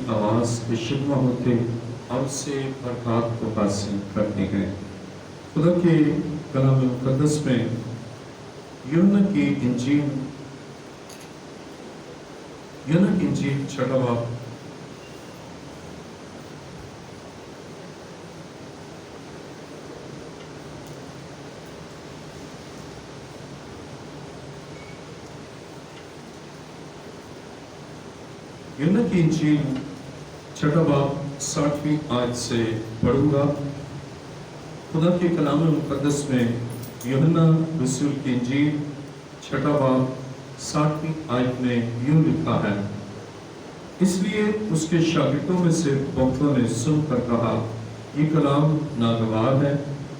آواز کے شکوہ ہوتے اور اس سے برکات کو حاصل کرتے ہیں۔ خدا کے کلام مقدس میں یوحنا کی انجیل 6 باب یوحنا کی انجیل 6 باب 60ویں آیت سے پڑھوں گا۔ خدا کے کلام مقدس میں یوحنا رسول کی انجیل 6 باب 60ویں آیت میں یوں لکھا ہے، اس لیے اس کے شاگردوں میں سے بہتوں نے سن کر کہا، یہ کلام ناگوار ہے،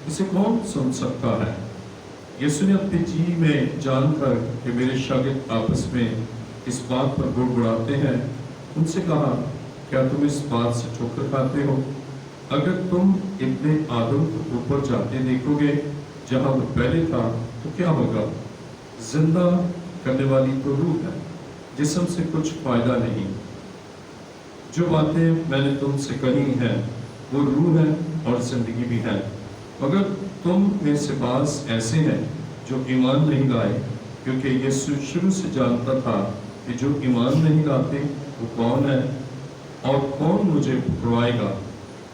اسے کون سن سکتا ہے؟ یسوع نے اپنے جی میں جان کر کہ میرے شاگرد آپس میں اس بات پر گڑگڑاتے ہیں، ان سے کہا، کیا تم اس بات سے ٹھوکر کھاتے ہو؟ اگر تم ابن آدم کو اوپر جاتے دیکھو گے جہاں وہ پہلے تھا تو کیا ہوگا؟ زندہ کرنے والی تو روح ہے، جسم سے کچھ فائدہ نہیں۔ جو باتیں میں نے تم سے کہی ہیں وہ روح ہے اور زندگی بھی ہے، مگر تم میں سے بعض ایسے ہیں جو ایمان نہیں لائے، کیونکہ یسوع شروع سے جانتا تھا کہ جو ایمان نہیں لاتے وہ کون ہے اور کون مجھے پکڑوائے گا۔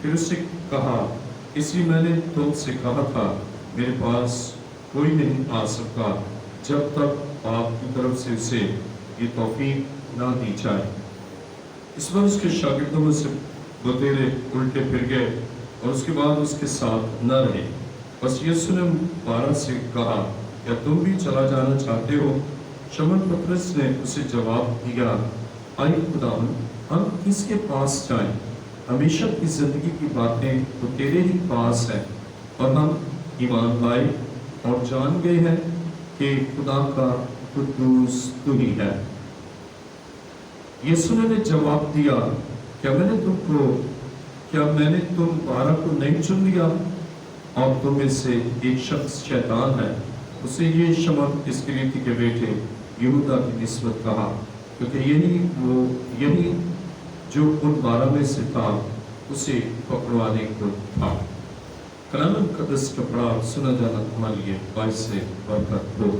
پھر اس سے کہا، اس لیے میں نے تم سے کہا تھا میرے پاس کوئی نہیں آ سکتا جب تک آپ کی طرف سے اسے یہ توفیق نہ دی جائے۔ اس بار اس کے شاگردوں میں سے بتیرے الٹے پھر گئے اور اس کے بعد اس کے ساتھ نہ رہے۔ بس یسوع نے 12 سے کہا، کیا تم بھی چلا جانا چاہتے ہو؟ شمعون پطرس نے اسے جواب دیا، آئی خداوند، ہم کس کے پاس جائیں؟ ہمیشہ کی زندگی کی باتیں تو تیرے ہی پاس ہیں، اور ہم ایمان لائے اور جان گئے ہیں کہ خدا کا قدوس تو ہی ہے۔ یسوع نے جواب دیا، کیا میں نے تم 12 کو نہیں چن لیا؟ اور تم میں سے ایک شخص شیطان ہے۔ اسے یہ شمعون اسکریتی کے بیٹے یہودا کی نسبت کہا، کیونکہ یہی جو ان 12 میں سے تھا اسے پکڑوانے کو تھا۔ کلام مقدس کا پڑھا سنا جانا ہمارے لیے باعث سے برکت ہو۔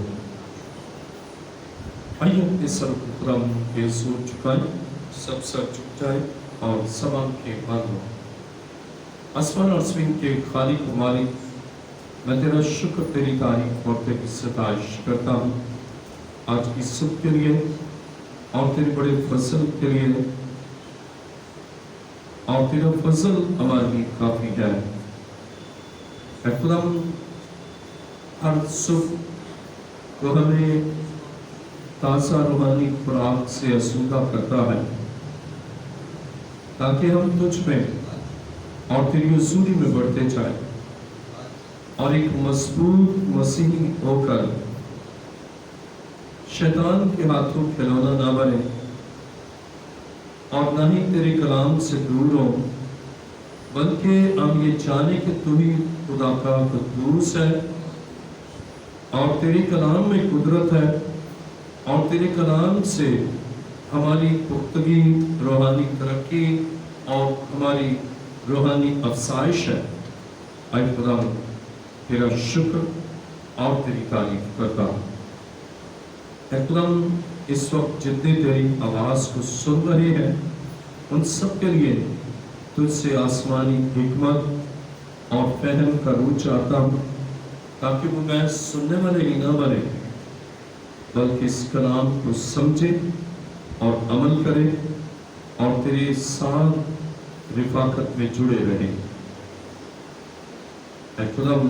آئیے اپنے سر کو خدا کے حضور جھکائیں، سب سر جھک جائے اور سب آنکھیں بند ہوں۔ آسمان اور زمین کے خالق و مالک، میں تیرا شکر، تیری تعریف اور تیری ستائش کرتا ہوں آج کی صبح کے لیے اور تیرے بڑے فضل کے لیے، اور تیرا فضل ہمارے لیے کافی ہے۔ اے خدا، ہر صبح تو ہمیں تازہ روحانی خوراک سے آسودہ کرتا ہے تاکہ ہم تجھ میں اور تیری حضوری میں بڑھتے جائیں اور ایک مضبوط مسیحی ہو کر شیطان کے ہاتھوں کھلونا نہ بنے اور نہ ہی تیرے کلام سے دور ہو، بلکہ ہم یہ جانے کہ تو ہی خدا کا قدوس ہے اور تیرے کلام میں قدرت ہے اور تیرے کلام سے ہماری پختگی، روحانی ترقی اور ہماری روحانی افزائش ہے۔ اے خدا، تیرا شکر اور تیری تعریف کرتا ہوں۔ اے خدا، اس وقت جتنے تیری آواز کو سن رہے ہیں ان سب کے لیے تجھ سے آسمانی حکمت اور فہم کا روح چاہتا ہوں، تاکہ وہ میں سننے والے ہی نہ بنے بلکہ اس کلام کو سمجھے اور عمل کرے اور تیرے ساتھ رفاقت میں جڑے رہے۔ اے خدا،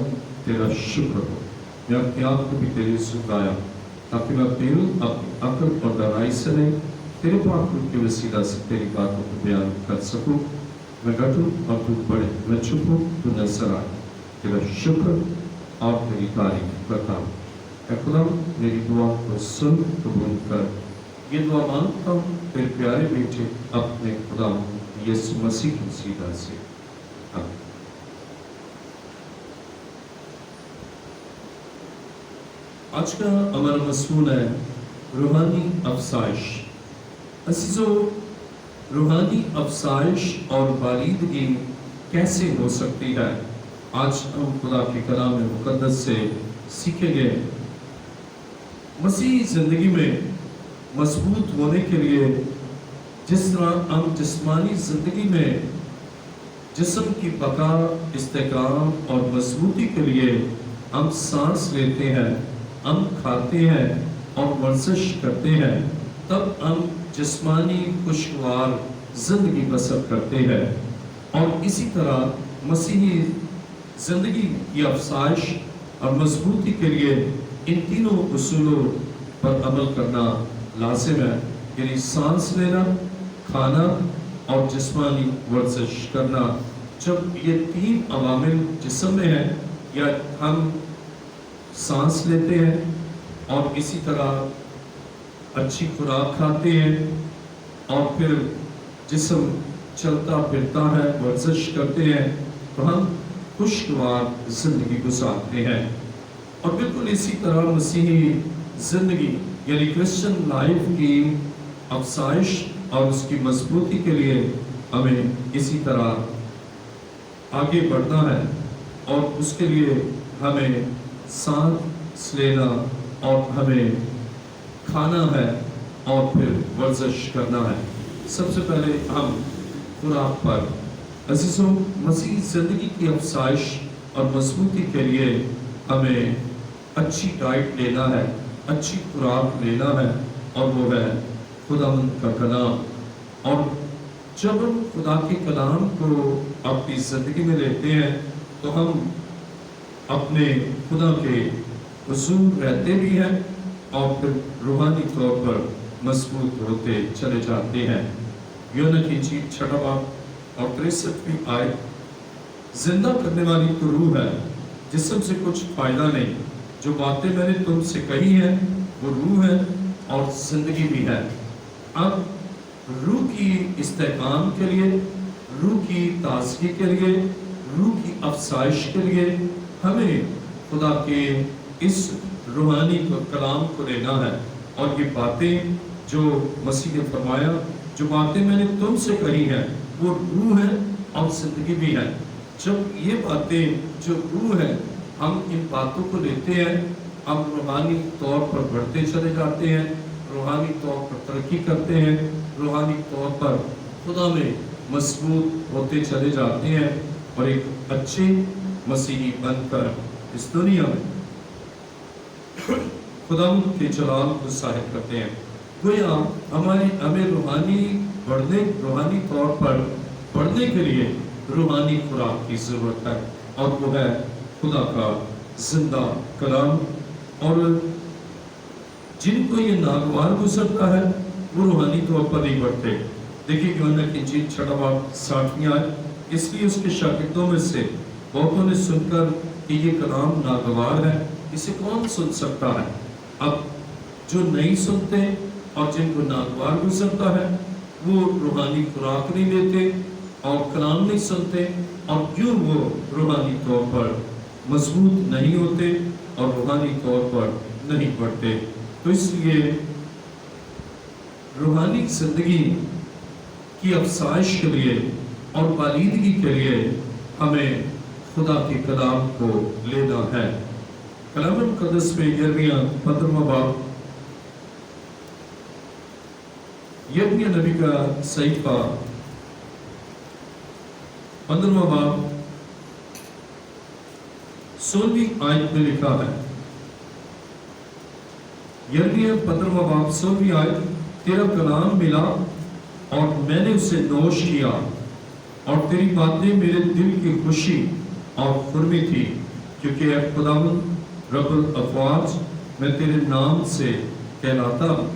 تیرا شکر ہو، میں اپنے آپ کو بھی تیرے سکھایا تاکہ میں اپنی عقل اور دانائی سے نہیں، تیرے پاک روح کے وسیلہ سے تیری باتوں کو بیان کر سکوں۔ میں گھٹوں اور تو بڑھے، میں چھپوں تو نظر آئے۔ تیرا شکر اور تیری تعریف کرتا ہوں۔ اے خدا، میری دعا کو سن قبول کر۔ یہ دعا مانگتا ہوں تیرے پیارے بیٹے اپنے خدا یسوع مسیح کی وسیلہ سے، آمین۔ آج کا ہمارا مضمون ہے روحانی افزائش۔ عزیزو، روحانی افزائش اور بالیدگی کیسے ہو سکتی ہے؟ آج ہم خدا کے کلام مقدس سے سیکھیں گے۔ مسیحی زندگی میں مضبوط ہونے کے لیے جس طرح ہم جسمانی زندگی میں جسم کی بقا، استحکام اور مضبوطی کے لیے ہم سانس لیتے ہیں، ہم کھاتے ہیں اور ورزش کرتے ہیں، تب ہم جسمانی خوشگوار زندگی بسر کرتے ہیں۔ اور اسی طرح مسیحی زندگی کی افزائش اور مضبوطی کے لیے ان تینوں اصولوں پر عمل کرنا لازم ہے، یعنی سانس لینا، کھانا اور جسمانی ورزش کرنا۔ جب یہ تین عوامل جسم میں ہیں، یا ہم سانس لیتے ہیں اور اسی طرح اچھی خوراک کھاتے ہیں اور پھر جسم چلتا پھرتا ہے، ورزش کرتے ہیں، تو ہم خوشگوار زندگی گزارتے ہیں۔ اور بالکل اسی طرح مسیحی زندگی یعنی کرسچن لائف کی افزائش اور اس کی مضبوطی کے لیے ہمیں اسی طرح آگے بڑھنا ہے، اور اس کے لیے ہمیں سانس لینا اور ہمیں کھانا ہے اور پھر ورزش کرنا ہے۔ سب سے پہلے ہم خوراک پر۔ عزیزوں، مسیحی زندگی کی افزائش اور مضبوطی کے لیے ہمیں اچھی ڈائٹ لینا ہے، اچھی خوراک لینا ہے، اور وہ ہے خداوند کا کلام۔ اور جب ہم خدا کے کلام کو اپنی زندگی میں لیتے ہیں تو ہم اپنے خدا کے حضور رہتے بھی ہیں اور پھر روحانی طور پر مضبوط ہوتے چلے جاتے ہیں۔ یوحنا کی انجیل 6 باب اور 63 آیت، زندہ کرنے والی تو روح ہے، جسم سے کچھ فائدہ نہیں۔ جو باتیں میں نے تم سے کہی ہیں وہ روح ہے اور زندگی بھی ہے۔ اب روح کی استحکام کے لیے، روح کی تازگی کے لیے، روح کی افزائش کے لیے ہمیں خدا کے اس روحانی کلام کو لینا ہے۔ اور یہ باتیں جو مسیح نے فرمایا، جو باتیں میں نے تم سے کہی ہیں وہ روح ہے اور زندگی بھی ہے۔ جب یہ باتیں جو روح ہے، ہم ان باتوں کو لیتے ہیں، ہم روحانی طور پر بڑھتے چلے جاتے ہیں، روحانی طور پر ترقی کرتے ہیں، روحانی طور پر خدا میں مضبوط ہوتے چلے جاتے ہیں، اور ایک اچھے مسیحی بن کر اس دنیا میں خدا کے جلال کو ظاہر کرتے ہیں۔ گویا ہمیں روحانی طور پر بڑھنے کے لیے روحانی خوراک کی ضرورت ہے، اور وہ ہے خدا کا زندہ کلام۔ اور جن کو یہ ناگوار گزرتا ہے وہ روحانی طور پر نہیں بڑھتے۔ دیکھیے یوحنا کی انجیل 6 باب 60 آیت، اس لیے اس کے شاگردوں میں سے بہتوں نے سن کر کہ یہ کلام ناگوار ہے، اسے کون سن سکتا ہے؟ اب جو نہیں سنتے اور جن کو ناگوار گزرتا ہے وہ روحانی خوراک نہیں لیتے اور کلام نہیں سنتے، اور کیوں وہ روحانی طور پر مضبوط نہیں ہوتے اور روحانی طور پر نہیں بڑھتے۔ تو اس لیے روحانی زندگی کی افزائش کے لیے اور بالیدگی کے لیے ہمیں خدا کے کلام کو لینا ہے۔ کلام مقدس میں یرمیہ 15 باب، یرمیہ نبی کا صحیفہ 15 باب 16 آیت میں لکھا ہے، یرمیہ 15 باب 16 آیت، تیرا کلام ملا اور میں نے اسے نوش کیا، اور تیری باتیں میرے دل کی خوشی اور خرمی تھی، کیونکہ اے خداوند رب الافواج، میں تیرے نام سے کہلاتا ہوں۔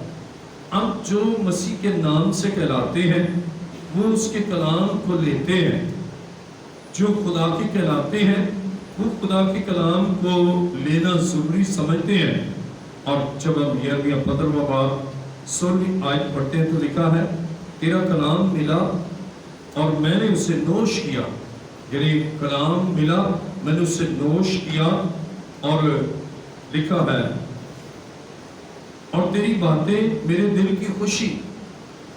اب جو مسیح کے نام سے کہلاتے ہیں وہ اس کے کلام کو لیتے ہیں، جو خدا کے کہلاتے ہیں وہ خدا کے کلام کو لینا ضروری سمجھتے ہیں۔ اور جب ہم یرمیہ 15 باب 16 آیت پڑھتے ہیں تو لکھا ہے، تیرا کلام ملا اور میں نے اسے نوش کیا، یعنی کلام ملا، میں نے اسے نوش کیا، اور لکھا ہے، اور تیری باتیں میرے دل کی خوشی۔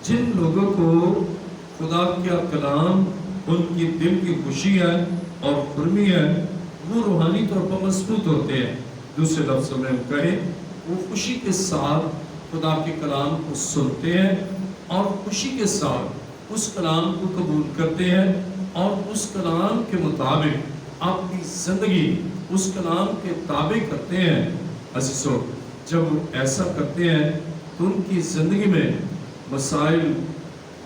جن لوگوں کو خدا کا کلام ان کی دل کی خوشی ہے اور خرمی ہے، وہ روحانی طور پر مضبوط ہوتے ہیں۔ دوسرے لفظوں میں ہم کہیں وہ خوشی کے ساتھ خدا کے کلام کو سنتے ہیں اور خوشی کے ساتھ اس کلام کو قبول کرتے ہیں اور اس کلام کے مطابق اپنی زندگی اس کلام کے تابع کرتے ہیں۔ عزیزو، جب وہ ایسا کرتے ہیں تو ان کی زندگی میں مسائل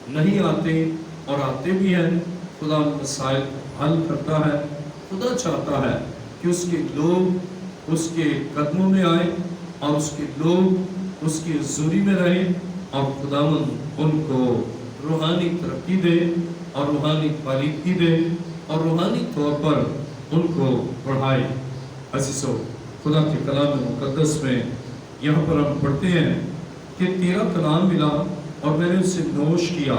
نہیں آتے اور آتے بھی ہیں، خدا مسائل حل کرتا ہے۔ خدا چاہتا ہے کہ اس کے لوگ اس کے قدموں میں آئیں اور اس کے لوگ اس کی حضوری میں رہیں، اور خداوند ان کو روحانی ترقی دے اور روحانی بالغی دے اور روحانی طور پر ان کو بڑھائے۔ عزیزو، خدا کے کلام مقدس میں یہاں پر ہم پڑھتے ہیں کہ تیرا کلام ملا اور میں نے اسے نوش کیا۔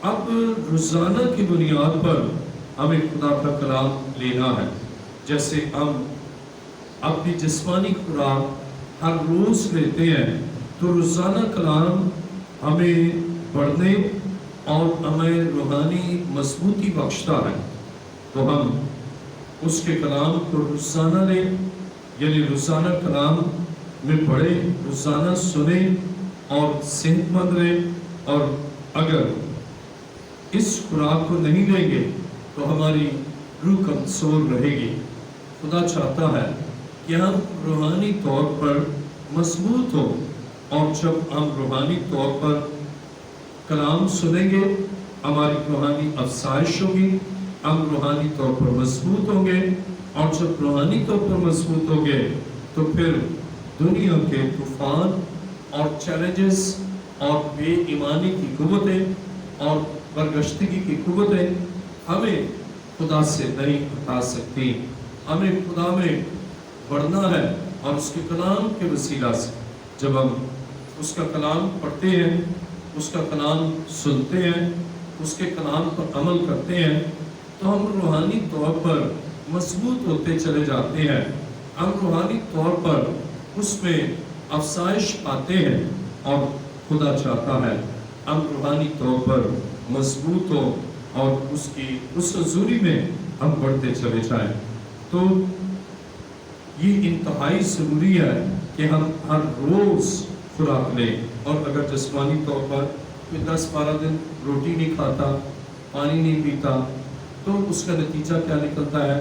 اب روزانہ کی بنیاد پر ہمیں خدا کا کلام لینا ہے۔ جیسے ہم اپنی جسمانی خوراک ہر روز لیتے ہیں تو روزانہ کلام ہمیں بڑھنے اور ہمیں روحانی مضبوطی بخشتا ہے، تو ہم اس کے کلام کو روزانہ لیں، یعنی روزانہ کلام میں پڑھیں، روزانہ سنیں اور صحت مند رہیں۔ اور اگر اس خوراک کو نہیں لیں گے تو ہماری روح کمزور رہے گی۔ خدا چاہتا ہے کہ ہم روحانی طور پر مضبوط ہوں، اور جب ہم روحانی طور پر کلام سنیں گے ہماری روحانی افزائش ہوگی، ہم روحانی طور پر مضبوط ہوں گے، اور جب روحانی طور پر مضبوط ہوں گے تو پھر دنیا کے طوفان اور چیلنجز اور بے ایمانی کی قوتیں اور برگشتگی کی قوتیں ہمیں خدا سے نہیں ہٹا سکتی۔ ہمیں خدا میں بڑھنا ہے، اور اس کے کلام کے وسیلہ سے جب ہم اس کا کلام پڑھتے ہیں، اس کا کلام سنتے ہیں، اس کے کلام پر عمل کرتے ہیں، تو ہم روحانی طور پر مضبوط ہوتے چلے جاتے ہیں۔ ہم روحانی طور پر اس میں افزائش پاتے ہیں، اور خدا چاہتا ہے ہم روحانی طور پر مضبوط ہوں اور اس حضوری میں ہم بڑھتے چلے جائیں۔ تو یہ انتہائی ضروری ہے کہ ہم ہر روز خوراک لیں، اور اگر جسمانی طور پر کوئی 10-12 دن روٹی نہیں کھاتا، پانی نہیں پیتا، تو اس کا نتیجہ کیا نکلتا ہے؟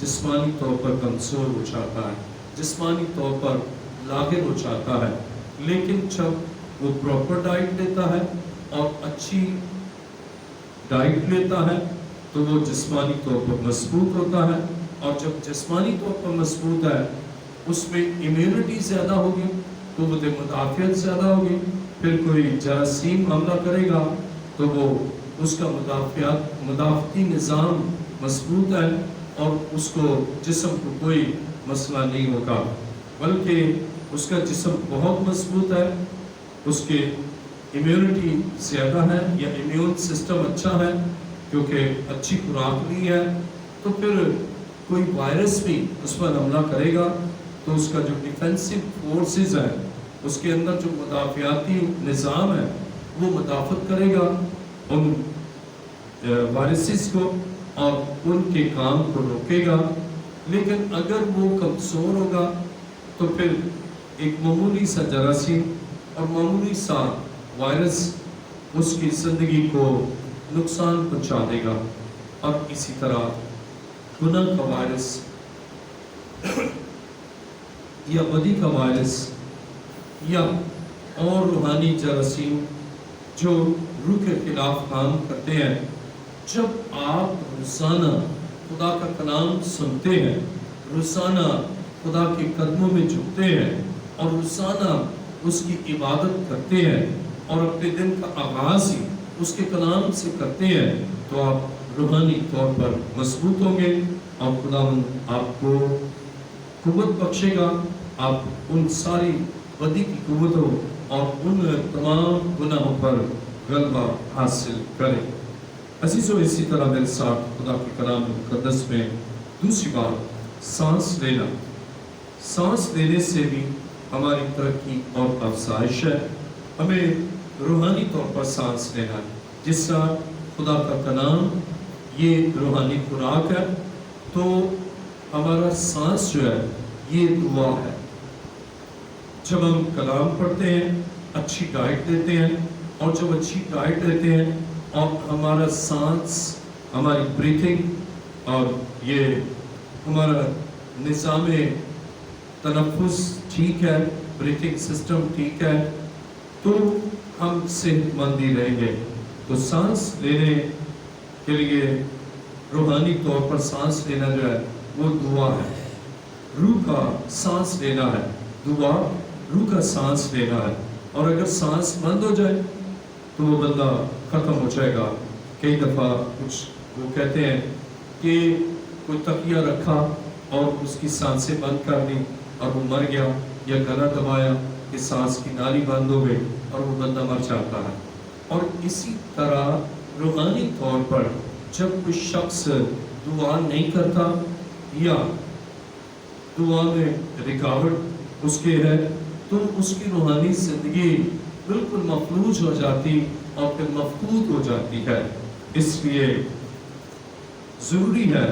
جسمانی طور پر کمزور ہو جاتا ہے، جسمانی طور پر لاغر ہو جاتا ہے۔ لیکن جب وہ پراپر ڈائٹ لیتا ہے اور اچھی ڈائٹ لیتا ہے تو وہ جسمانی طور پر مضبوط ہوتا ہے، اور جب جسمانی طور پر مضبوط ہے اس میں امیونٹی زیادہ ہوگی، قوت مدافعت زیادہ ہوگی۔ پھر کوئی جراثیم حملہ کرے گا تو وہ اس کا مدافعتی نظام مضبوط ہے، اور اس کو جسم کو کوئی مسئلہ نہیں ہوگا، بلکہ اس کا جسم بہت مضبوط ہے، اس کے امیونٹی زیادہ ہے یا امیون سسٹم اچھا ہے کیونکہ اچھی خوراک لی ہے۔ تو پھر کوئی وائرس بھی اس پر حملہ کرے گا تو اس کا جو ڈیفینسو فورسز ہے، اس کے اندر جو مدافعاتی نظام ہے، وہ مدافعت کرے گا ان وائرسز کو اور ان کے کام کو روکے گا۔ لیکن اگر وہ کمزور ہوگا تو پھر ایک معمولی سا جراثیم اور معمولی سا وائرس اس کی زندگی کو نقصان پہنچا دے گا۔ اور اسی طرح گناہ کا وائرس یا بدی کا وائرس یا اور روحانی جراثیم جو روح کے خلاف کام کرتے ہیں، جب آپ روزانہ خدا کا کلام سنتے ہیں، روزانہ خدا کے قدموں میں جھکتے ہیں اور روزانہ اس کی عبادت کرتے ہیں اور اپنے دن کا آغاز ہی اس کے کلام سے کرتے ہیں، تو آپ روحانی طور پر مضبوط ہوں گے اور خداوند آپ کو قوت بخشے گا، آپ ان ساری بدی کی قوتوں اور ان تمام گناہوں پر غلبہ حاصل کریں۔ عزیزو، اسی طرح میرے ساتھ خدا کے کلام مقدس میں دوسری بات سانس لینا۔ سانس لینے سے بھی ہماری ترقی اور افزائش ہے۔ ہمیں روحانی طور پر سانس لینا ہے، جس طرح خدا کا کلام یہ روحانی خوراک ہے، تو ہمارا سانس جو ہے یہ دعا ہے۔ جب ہم کلام پڑھتے ہیں، اچھی ڈائٹ لیتے ہیں، اور جب اچھی ڈائٹ لیتے ہیں اور ہمارا سانس، ہماری بریتھنگ اور یہ ہمارا نظام تنفس ٹھیک ہے، بریتھنگ سسٹم ٹھیک ہے، تو ہم صحت مند ہی رہیں گے۔ تو سانس لینے کے لیے روحانی طور پر سانس لینا جو ہے وہ دعا ہے۔ روح کا سانس لینا ہے، دعا روح کا سانس لینا ہے۔ اور اگر سانس بند ہو جائے تو وہ بندہ ختم ہو جائے گا۔ کئی دفعہ کچھ وہ کہتے ہیں کہ کوئی تکیہ رکھا اور اس کی سانسیں بند کر دی اور وہ مر گیا، یا گلا دبایا کہ سانس کی نالی بند ہو گئی اور وہ بندہ مر جاتا ہے۔ اور اسی طرح روحانی طور پر جب کوئی شخص دعا نہیں کرتا یا دعا میں رکاوٹ اس کے ہے، تو اس کی روحانی زندگی بالکل مفلوج ہو جاتی اور پھر مفقود ہو جاتی ہے۔ اس لیے ضروری ہے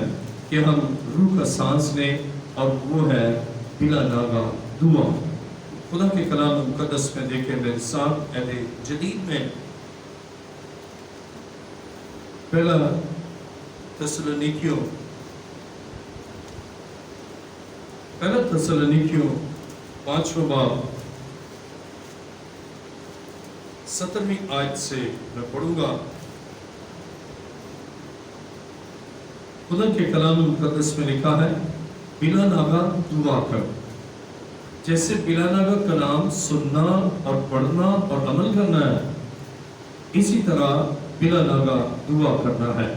کہ ہم روح کا سانس لیں، اور وہ ہے بلا ناغہ دعا۔ خدا کے کلام مقدس میں دیکھیں میرے ساتھ عہد جدید میں پہلا تسلونیکیوں 5واں باب 17ویں آیت سے میں پڑھوں گا۔ خدا کے کلام مقدس میں لکھا ہے، بلا ناغہ دعا کر۔ جیسے بلا ناغہ کلام سننا اور پڑھنا اور عمل کرنا ہے، اسی طرح بلا ناغہ دعا کرنا ہے۔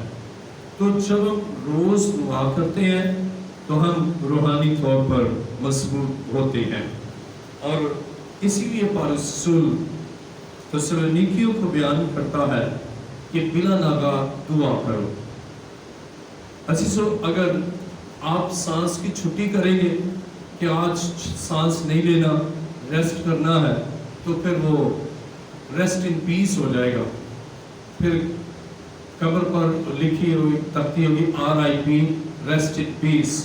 تو جب ہم روز دعا کرتے ہیں تو ہم روحانی طور پر مضبوط ہوتے ہیں، اور اسی لیے پالوس رسول تسلونیکیوں کو بیان کرتا ہے کہ بلا ناغہ دعا کرو۔ عزیزو، اگر آپ سانس کی چھٹی کریں گے کہ آج سانس نہیں لینا، ریسٹ کرنا ہے، تو پھر وہ ریسٹ ان پیس ہو جائے گا۔ پھر قبر پر لکھی ہوئی تختی ہوگی RIP ریسٹ ان پیس،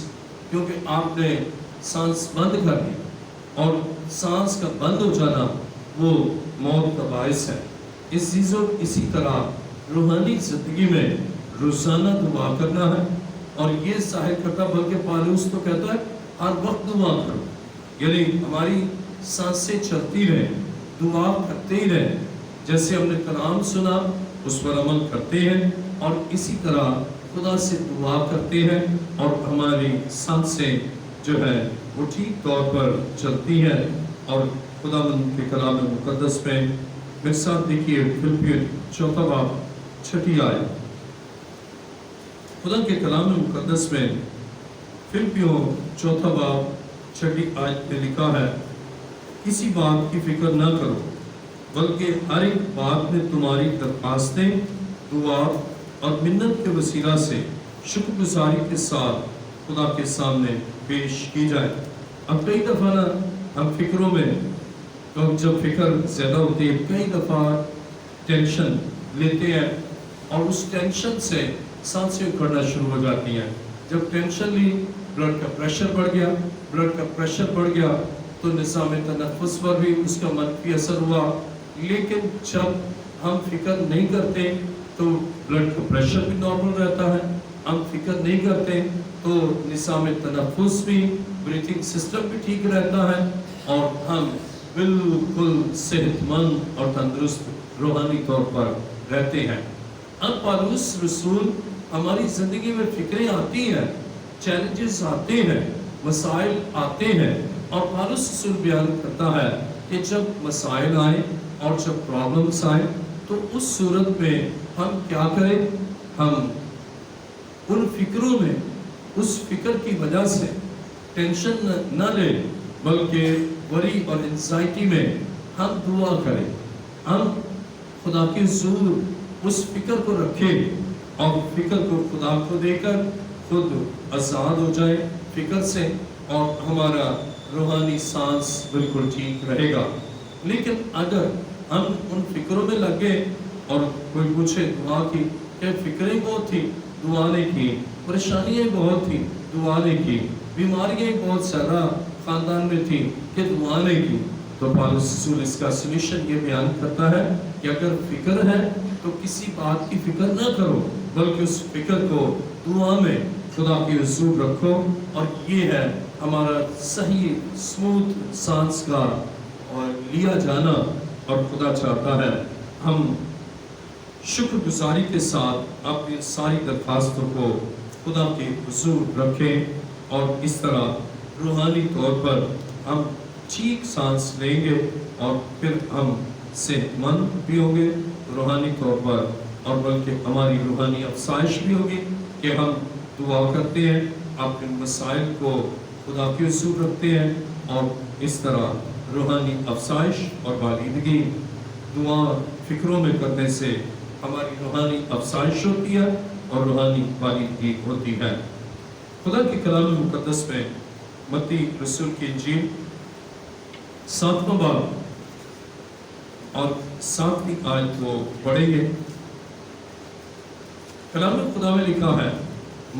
کیونکہ آپ نے سانس بند کر دی، اور سانس کا بند ہو جانا وہ موت کا باعث ہے۔ اسی طرح روحانی زندگی میں روزانہ دعا کرنا ہے، اور یہ ظاہر کرتا، بلکہ پالوس تو کہتا ہے ہر وقت دعا کرو، یعنی ہماری سانسیں چلتی رہیں، دعا کرتے ہی رہیں۔ جیسے ہم نے کلام سنا اس پر عمل کرتے ہیں، اور اسی طرح خدا سے دعا کرتے ہیں، اور ہماری سانسیں جو ہے وہ ٹھیک طور پر چلتی ہیں۔ اور خداوند کے کلام مقدس میں میرے ساتھ دیکھیے فلپیوں 4 باب 6 آیت۔ خدا کے کلام مقدس میں فلپیوں 4 باب 6 آیت میں لکھا ہے، کسی بات کی فکر نہ کرو، بلکہ ہر ایک بات میں تمہاری درخواستیں دعا اور منت کے وسیلہ سے شکر گزاری کے ساتھ خدا کے سامنے پیش کی جائے۔ اب کئی دفعہ نا ہم فکروں میں، جب فکر زیادہ ہوتی ہے، کئی دفعہ ٹینشن لیتے ہیں، اور اس ٹینشن سے سانسیں اکھڑنا شروع ہو جاتی ہیں۔ جب ٹینشن لی، بلڈ کا پریشر بڑھ گیا تو نظام تنفس پر بھی اس کا منفی اثر ہوا۔ لیکن جب ہم فکر نہیں کرتے تو بلڈ کا پریشر بھی نارمل رہتا ہے، ہم فکر نہیں کرتے تو نظام تنفس بھی، بریتھنگ سسٹم بھی ٹھیک رہتا ہے، اور ہم بالکل صحت مند اور تندرست روحانی طور پر رہتے ہیں۔ اب پالوس رسول ہماری زندگی میں فکریں آتی ہیں، چیلنجز آتے ہیں، مسائل آتے ہیں، اور پالوس رسول بیان کرتا ہے کہ جب مسائل آئیں اور جب پرابلمس آئیں تو اس صورت میں ہم کیا کریں؟ ہم ان فکروں میں، اس فکر کی وجہ سے ٹینشن نہ لیں، بلکہ وری اور انزائٹی میں ہم دعا کریں، ہم خدا کے حضور اس فکر کو رکھیں اور فکر کو خدا کو دے کر خود آزاد ہو جائے فکر سے، اور ہمارا روحانی سانس بالکل ٹھیک رہے گا۔ لیکن اگر ہم ان فکروں میں لگے اور کوئی پوچھے دعا کی کہ فکریں بہت تھی، دعا نے کی، پریشانیاں بہت تھی، دعا نے کی، بیماریاں بہت زیادہ خاندان میں تھی کہ دعا نے کی۔ تو پالوس رسول اس کا سولوشن یہ بیان کرتا ہے کہ اگر فکر ہے تو کسی بات کی فکر نہ کرو، بلکہ اس فکر کو دعا میں خدا کی حضور رکھو، اور یہ ہے ہمارا صحیح سموتھ سانس کا اور لیا جانا۔ اور خدا چاہتا ہے ہم شکر گزاری کے ساتھ اپنی ساری درخواستوں کو خدا کے حضور رکھیں، اور اس طرح روحانی طور پر ہم ٹھیک سانس لیں گے، اور پھر ہم صحت مند بھی ہوں گے روحانی طور پر، اور بلکہ ہماری روحانی افزائش بھی ہوگی کہ ہم دعا کرتے ہیں، اپنے مسائل کو خدا کے حضور رکھتے ہیں، اور اس طرح روحانی افزائش اور بالیدگی دعا فکروں میں کرنے سے ہماری روحانی افزائش ہوتی ہے اور روحانی بالیدگی ہوتی ہے۔ خدا کے کلام مقدس میں متی رسول کی انجیل 7واں باب اور 7ویں آیت کو پڑھیں گے۔ کلام خدا میں لکھا ہے،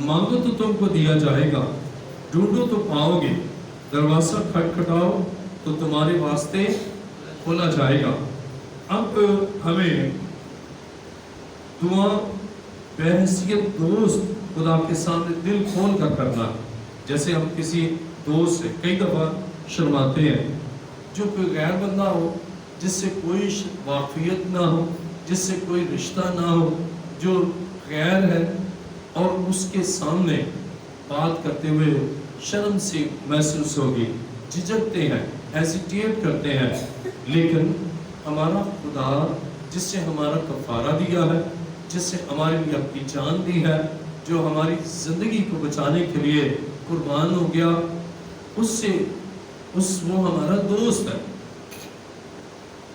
مانگو تو تم کو دیا جائے گا، ڈھونڈو تو پاؤ گے، دروازہ کھٹکھٹاؤ تو تمہارے واسطے کھولا جائے گا۔ اب ہمیں دعا بحیثیت دوست خدا کے سامنے دل کھول کر کرنا، جیسے ہم کسی دوست سے کئی دفعہ شرماتے ہیں، جو کوئی غیر بندہ ہو، جس سے کوئی واقفیت نہ ہو، جس سے کوئی رشتہ نہ ہو، جو غیر ہے، اور اس کے سامنے بات کرتے ہوئے شرم سی محسوس ہوگی، جھجکتے ہیں، ہیزیٹیٹ کرتے ہیں۔ لیکن ہمارا خدا جس سے ہمارا کفارہ دیا ہے، جس سے ہمارے لیے اپنی جان دی ہے، جو ہماری زندگی کو بچانے کے لیے قربان ہو گیا، وہ ہمارا دوست ہے۔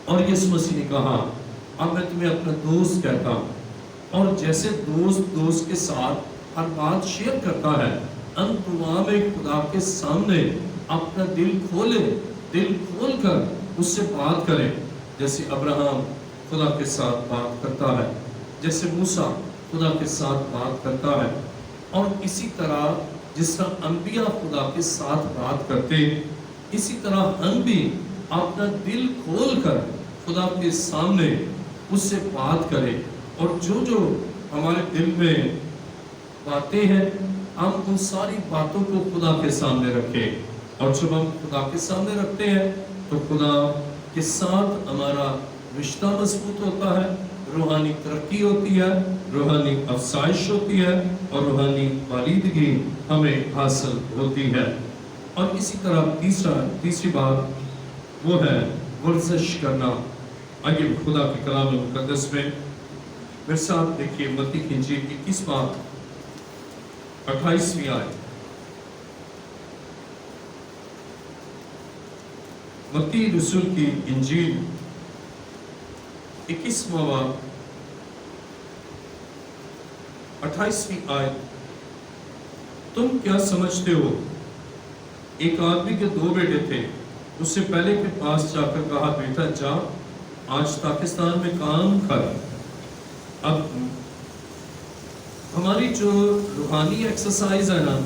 اور یسوع مسیح نے کہا، اب میں تمہیں اپنا دوست کہتا ہوں، اور جیسے دوست کے ساتھ ہر بات شیئر کرتا ہے، دعا میں خدا کے سامنے اپنا دل کھول کر اس سے بات کریں، جیسے ابراہم خدا کے ساتھ بات کرتا ہے، جیسے موسیٰ خدا کے ساتھ بات کرتا ہے، اور اسی طرح جس طرح انبیاء خدا کے ساتھ بات کرتے، اسی طرح ہم بھی اپنا دل کھول کر خدا کے سامنے اس سے بات کریں، اور جو ہمارے دل میں باتیں ہیں، ہم ان ساری باتوں کو خدا کے سامنے رکھیں۔ اور جب ہم خدا کے سامنے رکھتے ہیں تو خدا کے ساتھ ہمارا رشتہ مضبوط ہوتا ہے، روحانی ترقی ہوتی ہے، روحانی افزائش ہوتی ہے، اور روحانی بالیدگی ہمیں حاصل ہوتی ہے۔ اور اسی طرح تیسری بات وہ ہے ورزش کرنا۔ آئیے خدا کے کلام مقدس میں میرے ساتھ دیکھیے متی کی انجیل کی 21 باب 28ویں آیت۔ متی رسول کی انجیل 21واں باب 28ویں آیت۔ تم کیا سمجھتے ہو؟ ایک آدمی کے 2 بیٹے تھے، اس سے پہلے کے پاس جا کر کہا، بیٹا جا آج پاکستان میں کام کر۔ اب ہماری جو روحانی ایکسرسائز ہے نا،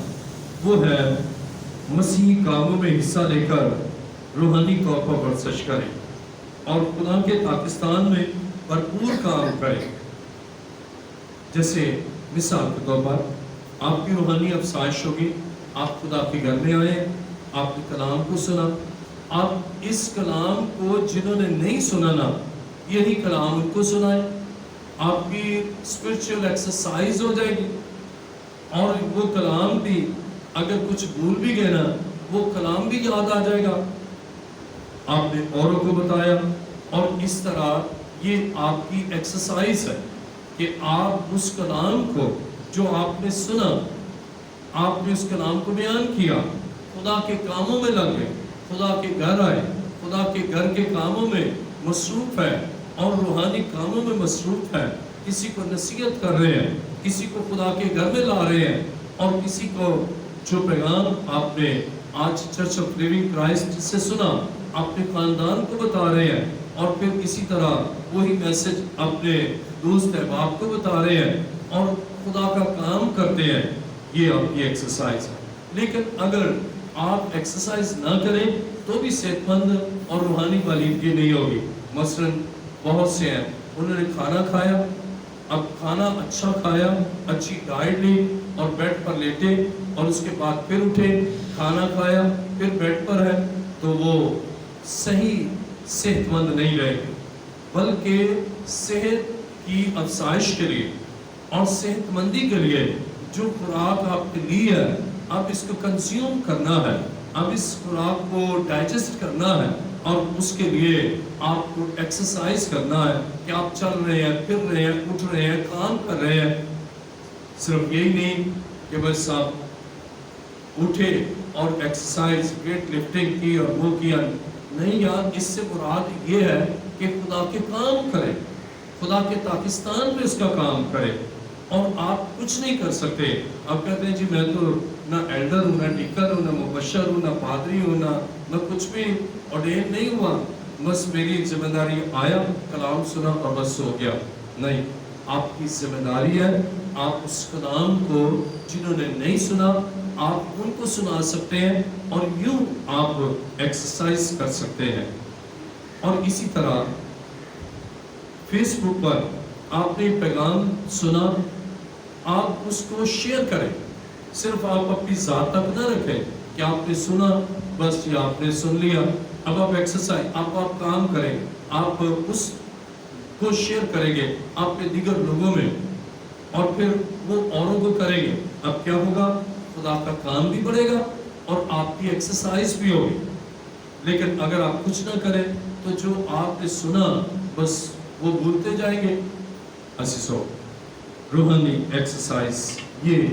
وہ ہے مسیحی کاموں میں حصہ لے کر روحانی طور پر ورزش کریں، اور خدا کے پاکستان میں بھرپور کام کریں۔ جیسے مثال کے طور پر آپ کی روحانی افزائش ہوگی، آپ خدا کے گھر میں آئے، آپ نے کلام کو سنا، آپ اس کلام کو جنہوں نے نہیں سنا نا، یہی کلام ان کو سنائیں، آپ کی اسپرچل ایکسرسائز ہو جائے گی، اور وہ کلام بھی اگر کچھ بھول بھی گئے نا، وہ کلام بھی یاد آ جائے گا، آپ نے اوروں کو بتایا، اور اس طرح یہ آپ کی ایکسرسائز ہے کہ آپ اس کلام کو جو آپ نے سنا، آپ نے اس کلام کو بیان کیا، خدا کے کاموں میں لگ گئے، خدا کے گھر آئے، خدا کے گھر کے کاموں میں مصروف ہے، اور روحانی کاموں میں مصروف ہے، کسی کو نصیحت کر رہے ہیں، کسی کو خدا کے گھر میں لا رہے ہیں، اور کسی کو جو پیغام آپ نے آج چرچ آف لیونگ کرائسٹ سے سنا اپنے خاندان کو بتا رہے ہیں، اور پھر اسی طرح وہی میسج اپنے دوست احباب کو بتا رہے ہیں، اور خدا کا کام کرتے ہیں، یہ آپ کی ایکسرسائز ہے۔ لیکن اگر آپ ایکسرسائز نہ کریں تو بھی صحت مند اور روحانی بالغی نہیں ہوگی۔ مثلا بہت سے ہیں، انہوں نے کھانا کھایا، اب کھانا اچھا کھایا، اچھی ڈائٹ لی اور بیڈ پر لیٹے، اور اس کے بعد پھر اٹھے، کھانا کھایا، پھر بیڈ پر ہے، تو وہ صحیح صحت مند نہیں رہے، بلکہ صحت کی افزائش کے لیے اور صحت مندی کے لیے جو خوراک آپ کے لیے ہے، آپ اس کو کنزیوم کرنا ہے، اب اس خوراک کو ڈائجسٹ کرنا ہے، اور اس کے لیے آپ کو ایکسرسائز کرنا ہے کہ آپ چل رہے ہیں، پھر رہے ہیں، اٹھ رہے ہیں، کام کر رہے ہیں۔ صرف یہی نہیں کہ بس آپ اٹھے اور ایکسرسائز ویٹ لفٹنگ کی اور وہ کیا، نہیں یار، اس سے مراد یہ ہے کہ خدا کے کام کرے، خدا کے پاکستان میں اس کا کام کرے۔ اور آپ کچھ نہیں کر سکتے۔ آپ کہتے ہیں جی میں تو نہ ایلڈر ہوں، نہ ڈیکن ہوں، نہ مبشر ہوں، نہ پادری ہوں، نہ کچھ بھی آرڈین نہیں ہوا، بس میری ذمہ داری آیا، کلام سنا اور بس ہو گیا۔ نہیں، آپ کی ذمہ داری ہے، آپ اس کلام کو جنہوں نے نہیں سنا آپ ان کو سنا سکتے ہیں، اور یوں آپ ایکسرسائز کر سکتے ہیں۔ اور اسی طرح فیس بک پر آپ نے پیغام سنا، آپ اس کو شیئر کریں، صرف آپ اپنی ذات تک نہ رکھیں کہ آپ نے سنا بس یہ آپ نے سن لیا۔ اب آپ ایکسرسائز، آپ کام کریں، آپ اس کو شیئر کریں گے آپ کے دیگر لوگوں میں، اور پھر وہ اوروں کو کریں گے۔ اب کیا ہوگا؟ خدا کا کام بھی بڑھے گا اور آپ کی ایکسرسائز بھی ہوگی۔ لیکن اگر آپ کچھ نہ کریں تو جو آپ نے سنا بس وہ بھولتے جائیں گے۔ عزیزو، روحانی ایکسرسائز یہ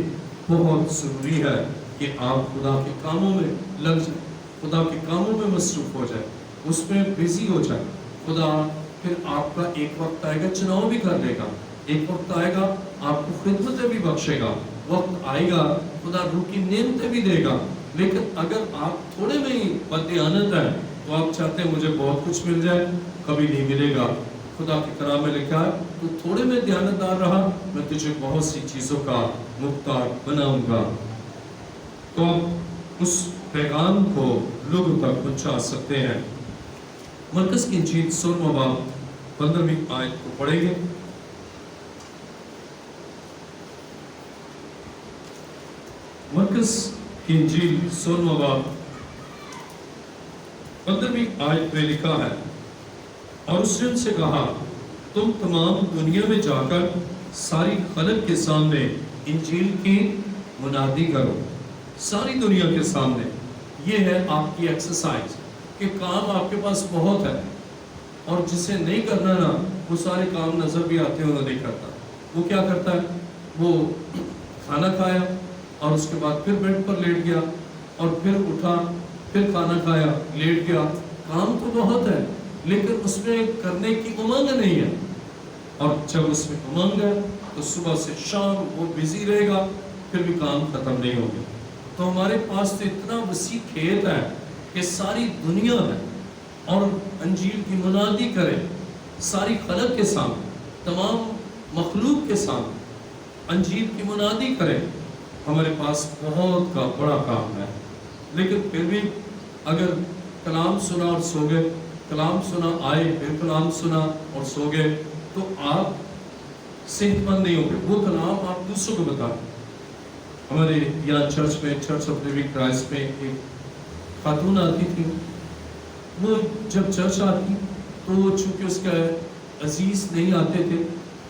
بہت ضروری ہے کہ آپ خدا کے کاموں میں لگ جائیں، خدا کے کاموں میں مصروف ہو جائیں، اس میں بزی ہو جائیں۔ خدا پھر آپ کا ایک وقت آئے گا چناؤ بھی کر لے گا، ایک وقت آئے گا آپ کو خدمتیں بھی بخشے گا، وقت آئے گا خدا روح کی نعمتیں بھی دے گا۔ لیکن اگر آپ تھوڑے میں ہی بددیانت ہیں تو آپ چاہتے ہیں مجھے بہت کچھ مل جائے، کبھی نہیں ملے گا۔ خدا کے کلام میں لکھا ہے تو تھوڑے میں دیانتدار رہا، میں تجھے بہت سی چیزوں کا مختار بناؤں گا۔ تو آپ اس پیغام کو لوگوں تک پہنچا سکتے ہیں۔ مرکز کی انجیل 16واں باب 15ویں آیت کو پڑھیں گے۔ مرکز کی انجیل 16واں باب 15ویں آیت میں لکھا ہے، اور اس نے ان سے کہا، تم تمام دنیا میں جا کر ساری خلق کے سامنے انجیل کی منادی کرو۔ ساری دنیا کے سامنے، یہ ہے آپ کی ایکسرسائز کہ کام آپ کے پاس بہت ہے، اور جسے نہیں کرنا نا وہ سارے کام نظر بھی آتے ہیں، وہ نہیں کرتا۔ وہ کیا کرتا ہے؟ وہ کھانا کھایا اور اس کے بعد پھر بیڈ پر لیٹ گیا، اور پھر اٹھا، پھر کھانا کھایا، لیٹ گیا۔ کام تو بہت ہے لیکن اس میں کرنے کی امنگ نہیں ہے، اور جب اس میں امنگ ہے تو صبح سے شام وہ بزی رہے گا، پھر بھی کام ختم نہیں ہوگا۔ تو ہمارے پاس تو اتنا وسیع کھیت ہے کہ ساری دنیا ہے، اور انجیل کی منادی کرے ساری خلق کے سامنے، تمام مخلوق کے سامنے انجیل کی منادی کرے۔ ہمارے پاس بہت کا بڑا کام ہے، لیکن پھر بھی اگر کلام سنا اور سو گئے، کلام سنا آئے پھر کلام سنا اور سو گئے، تو آپ صحت مند نہیں ہوں گے۔ وہ کلام آپ دوسروں کو بتائیں۔ ہمارے یہاں چرچ میں، چرچ آف لیونگ کرائسٹ میں ایک خاتون آتی تھی، وہ جب چرچ آتی تو چونکہ اس کا عزیز نہیں آتے تھے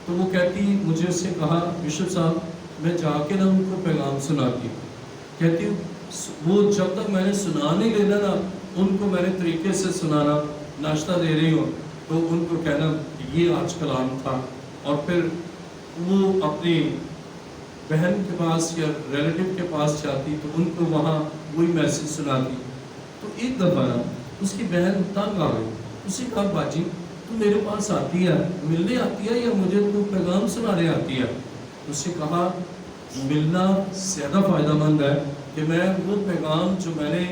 تو وہ کہتی، مجھے اس سے کہا بشپ صاحب میں جا کے نا ان کو پیغام سناتی، کہتی وہ جب تک میں نے سنا نہیں لینا نا ان کو میں نے طریقے سے سنانا، ناشتہ دے رہی ہوں تو ان کو کہنا یہ آج کلام تھا، اور پھر وہ اپنی بہن کے پاس یا ریلیٹیو کے پاس جاتی تو ان کو وہاں وہی میسیج سناتی۔ تو ایک دفعہ اس کی بہن تنگ آ گئی، اسے کہا باجی تو میرے پاس آتی ہے، ملنے آتی ہے یا مجھے تو پیغام سنانے آتی ہے؟ اسے کہا ملنا زیادہ فائدہ مند ہے کہ میں وہ پیغام جو میں نے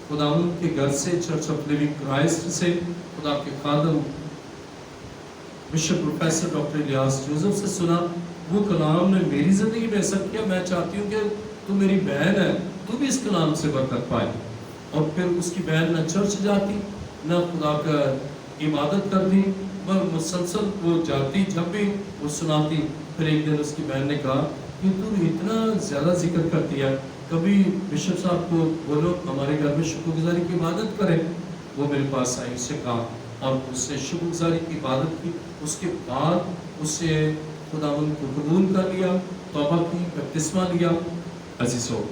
خداوند کے گھر سے، چرچ آف لیونگ کرائسٹ سے، خدا کے خادم bishop professor doctor Ilyas Joseph سے سنا، وہ کلام نے میری زندگی میں اثر کیا. میں چاہتی ہوں کہ تو میری بہن ہے, تو بھی اس کلام سے برکت پائے. اور پھر اس کی بہن نہ چرچ جاتی, نہ خدا کا عبادت کرتی, مسلسل وہ جاتی, جب بھی وہ سناتی. پھر ایک دن اس کی بہن نے کہا کہ تو اتنا زیادہ ذکر کرتی ہے, کبھی بشپ صاحب کو بولو ہمارے گھر میں شکر گزاری کی عبادت کریں. وہ میرے پاس آئی, اس سے کہا, اور اس نے شکر گزاری کی عبادت کی. اس کے بعد اس سے خداوند کو قبول کر لیا, توبہ کی, بپتسمہ لیا. عزیزو,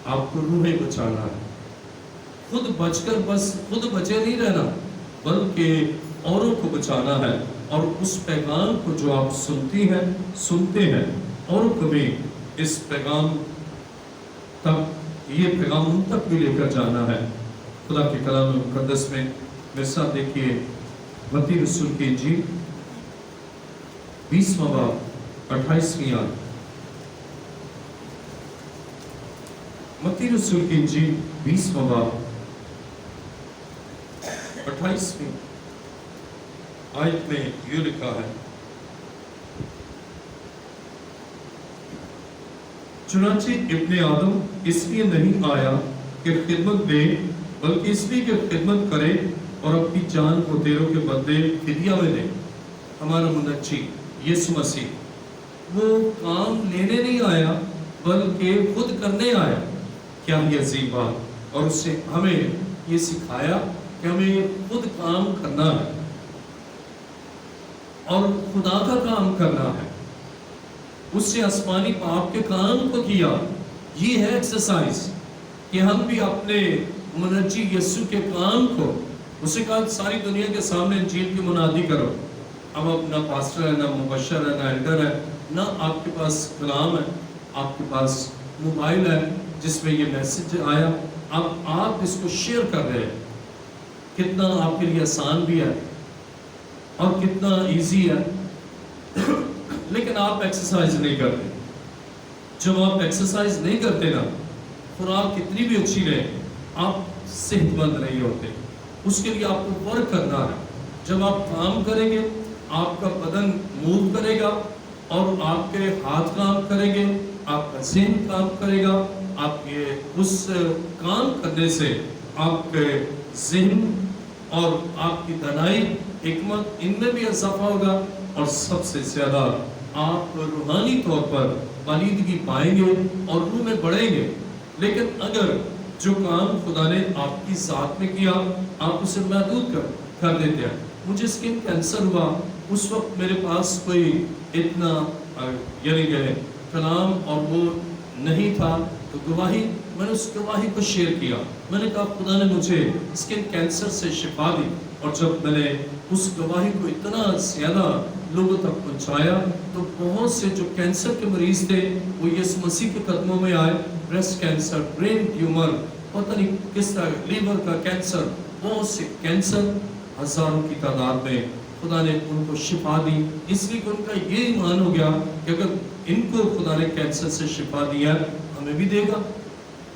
آپ کو روحیں بچانا ہے, خود بچ کر بس خود بچے نہیں رہنا, بلکہ اوروں کو بچانا ہے. اور اس پیغام کو جو آپ سنتے ہیں, اوروں کو بھی اس پیغام تک, یہ پیغام ان تک بھی لے کر جانا ہے. خدا کے کلام مقدس میں میرے ساتھ دیکھیے متی رسول کی انجیل 20واں باب 28ویں آیت. متی رسول کی انجیل 20واں باب 28ویں آیت میں یہ لکھا ہے, چنانچہ ابن آدم اس لیے نہیں آیا کہ خدمت دے, بلکہ اس لیے کہ خدمت کرے اور اپنی جان کو تیروں کے بدلے فدیہ میں دے. ہمارا منجی یسوع مسیح وہ کام لینے نہیں آیا بلکہ خود کرنے آیا. کیا یہ عظیم بات, اور اس سے ہمیں یہ سکھایا کہ ہمیں خود کام کرنا ہے اور خدا کا کام کرنا ہے. اس سے آسمانی باپ کے کام کو کیا. یہ ہے ایکسرسائز کہ ہم بھی اپنے منجی یسوع کے کام کو, اسے کہا ساری دنیا کے سامنے انجیل کی منادی کرو. اب نہ پاسٹر ہے, نہ مبشر ہے, نہ ایلڈر ہے, نہ آپ کے پاس کلام ہے, آپ کے پاس موبائل ہے جس میں یہ میسج آیا, اب آپ اس کو شیئر کر رہے ہیں. کتنا آپ کے لیے آسان بھی ہے اور کتنا ایزی ہے, لیکن آپ ایکسرسائز نہیں کرتے. جب آپ ایکسرسائز نہیں کرتے نا, خوراک کتنی بھی اچھی رہے, آپ صحت مند نہیں ہوتے. اس کے لیے آپ کو ورک کرنا ہے. جب آپ کام کریں گے, آپ کا بدن موو کرے گا, اور آپ کے ہاتھ کام کریں گے, آپ کا ذہن کام کرے گا. آپ کے اس کام کرنے سے آپ کے ذہن اور آپ کی دانائی, حکمت, ان میں بھی اضافہ ہوگا, اور سب سے زیادہ آپ روحانی طور پر بالیدگی پائیں گے اور روح میں بڑھیں گے. لیکن اگر جو کام خدا نے آپ کی ذات میں کیا, آپ اسے محدود کر دیتے ہیں. مجھے اسکن کینسر ہوا, اس وقت میرے پاس کوئی اتنا یعنی کہ کلام اور وہ نہیں تھا, تو گواہی, میں نے اس گواہی کو شیئر کیا. میں نے کہا خدا نے مجھے اسکن کینسر سے شفا دی, اور جب میں نے اس گواہی کو اتنا زیادہ لوگوں تک پہنچایا تو بہت سے جو کینسر کے مریض تھے وہ یسوع مسیح کے قدموں میں آئے. بریسٹ کینسر, برین ٹیومر, پتہ نہیں کس طرح, لیور کا کینسر, بہت سے کینسر, ہزاروں کی تعداد میں خدا نے ان کو شفا دی. اس لیے کہ ان کا یہ ایمان ہو گیا کہ اگر ان کو خدا نے کینسر سے شفا دیا, ہمیں بھی دے گا.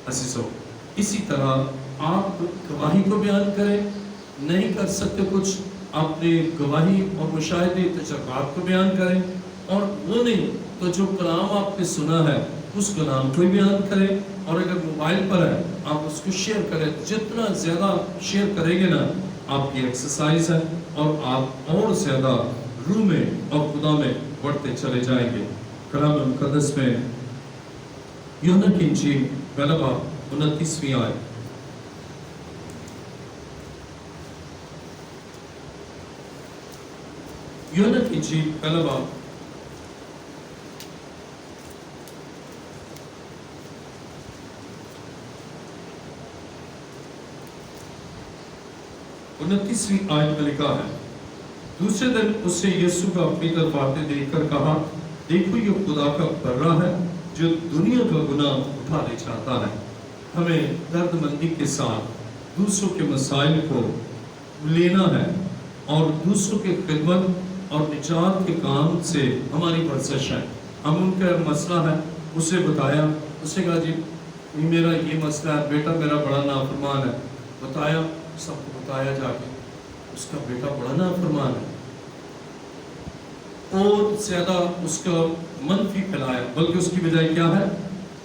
عزیزو, اسی طرح آپ گواہی کو بیان کریں. نہیں کر سکتے کچھ, اپنے گواہی اور مشاہدے, تجربات کو بیان کریں. اور وہ نہیں تو جو کلام آپ نے سنا ہے اس کلام کو بیان کریں. اور اگر موبائل پر ہے, آپ اس کو شیئر کریں. جتنا زیادہ شیئر کریں گے نا, آپ کی ایکسرسائز ہے, اور آپ اور زیادہ روح میں اور خدا میں بڑھتے چلے جائیں گے. کلام مقدس میں یوحنا کی انجیل پہلا باب 29ویں آیت. یوحنا کی انجیل پہلا باب 29ویں آیت میں لکھا ہے, دوسرے دن اس سے یسوع کا اپنی طرف آتے دیکھ کر کہا, دیکھو یہ خدا کا برہ ہے جو دنیا کا گناہ اٹھا لے جاتا ہے. ہمیں درد مندی کے ساتھ دوسروں کے مسائل کو لینا ہے, اور دوسروں کی خدمت اور نجات کے کام سے ہماری ورزش ہے. ہم ان کا مسئلہ ہے, اسے بتایا, اسے کہا جی میرا یہ مسئلہ ہے, بیٹا میرا بڑا نافرمان ہے. بتایا, سب کو بتایا جا کے, اس کا بیٹا بڑا نافرمان ہے. اور زیادہ اس کا منفی پھیلایا، بلکہ اس کی بجائے کیا ہے،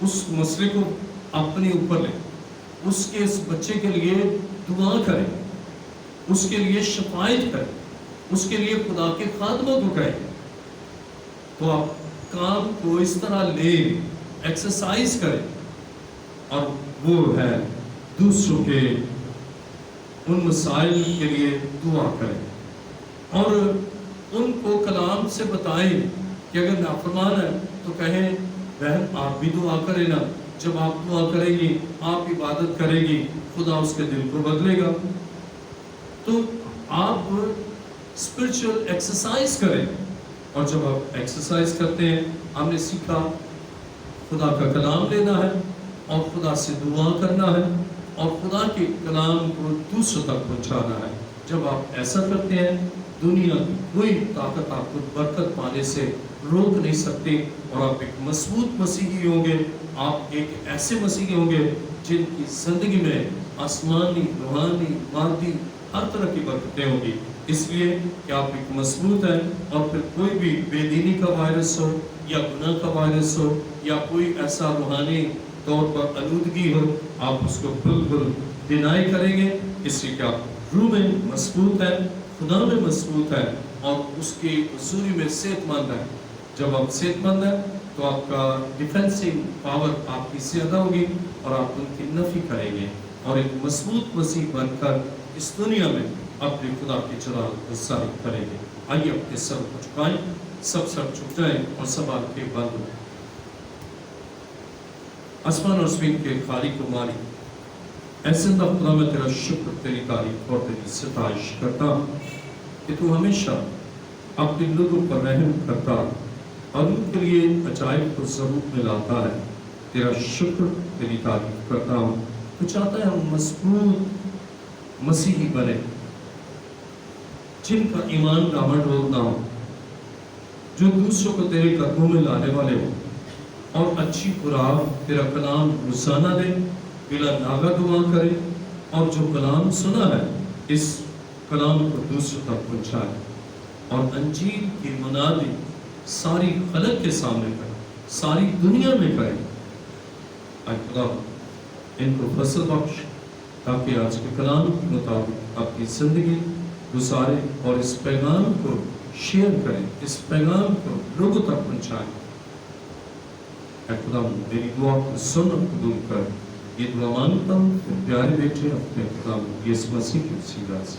اس مسئلے کو اپنے اوپر لے، اس کے اس بچے کے لیے دعا کرے، اس کے لیے شفاعت کرے، اس کے لیے خدا کے خادموں کو کہے. تو آپ کام کو اس طرح لے، ایکسرسائز کریں، اور وہ ہے دوسروں کے ان مسائل کے لیے دعا کریں، اور ان کو کلام سے بتائیں کہ اگر نافرمان ہے تو کہیں بہن آپ بھی دعا کریں نا، جب آپ دعا کریں گی، آپ عبادت کریں گی، خدا اس کے دل کو بدلے گا. تو آپ اسپرچل ایکسرسائز کریں، اور جب آپ ایکسرسائز کرتے ہیں، ہم نے سیکھا خدا کا کلام لینا ہے اور خدا سے دعا کرنا ہے اور خدا کے کلام کو دوسروں تک پہنچانا ہے. جب آپ ایسا کرتے ہیں، دنیا کی کوئی طاقت آپ کو برکت پانے سے روک نہیں سکتی، اور آپ ایک مضبوط مسیحی ہوں گے. آپ ایک ایسے مسیحی ہوں گے جن کی زندگی میں آسمانی، روحانی، مادی ہر طرح کی برکتیں ہوں گی، اس لیے کہ آپ ایک مضبوط ہیں. اور پھر کوئی بھی بے دینی کا وائرس ہو یا گناہ کا وائرس ہو یا کوئی ایسا روحانی طور پر آلودگی ہو، آپ اس کو بالکل ڈینائی کریں گے، اس لیے کہ آپ روح میں مضبوط ہیں، خدا میں مضبوط ہیں، اور اس کی حضوری میں صحت مند ہیں. جب آپ صحت مند ہیں تو آپ کا ڈیفینسنگ پاور آپ کی زیادہ ہوگی، اور آپ ان کی نفی کریں گے، اور ایک مضبوط مسیح بن کر اس دنیا میں اپنے خدا کی جلال کو ظاہر کریں گے. آئیے اپنے سر کو جھکائیں، سب سر جھک جائیں اور سب آنکھیں بند ہوں. آسمان اور زمین کے خالق و مالک، اے زندہ خدا، میں تیرا شکر، تیری تعریف اور تیری ستائش کرتا ہوں کہ تو ہمیشہ اپنے لوگوں پر رحم کرتا اور ان کے لیے عجائب کو ضرور میں لاتا ہے. تیرا شکر، تیری تعریف کرتا ہوں. تو چاہتا ہے ہم مضبوط مسیحی بنے، جن کا ایمان ڈاواڈول نہ ہو، جو دوسروں کو تیرے قدموں میں لانے والے ہوں، اور اچھی خوراک تیرا کلام روزانہ دے، بلا ناغہ دعا کرے، اور جو کلام سنا ہے اس کلام کو دوسروں تک پہنچائے، اور انجیل کی منادی ساری خلق کے سامنے کرے، ساری دنیا میں کرے. اے خدا، ان کو فضل بخش تاکہ آج کے کلام کے مطابق اپنی زندگی گزارے اور اس پیغام کو شیئر کریں، اس پیغام کو لوگوں تک پہنچائیں. اے خدا، میری دعا کو سن اور قبول کر. یہ دعا مانگتا ہوں کہ پیارے بیٹے اپنے خدا یسوع مسیح کی وسیلہ سے.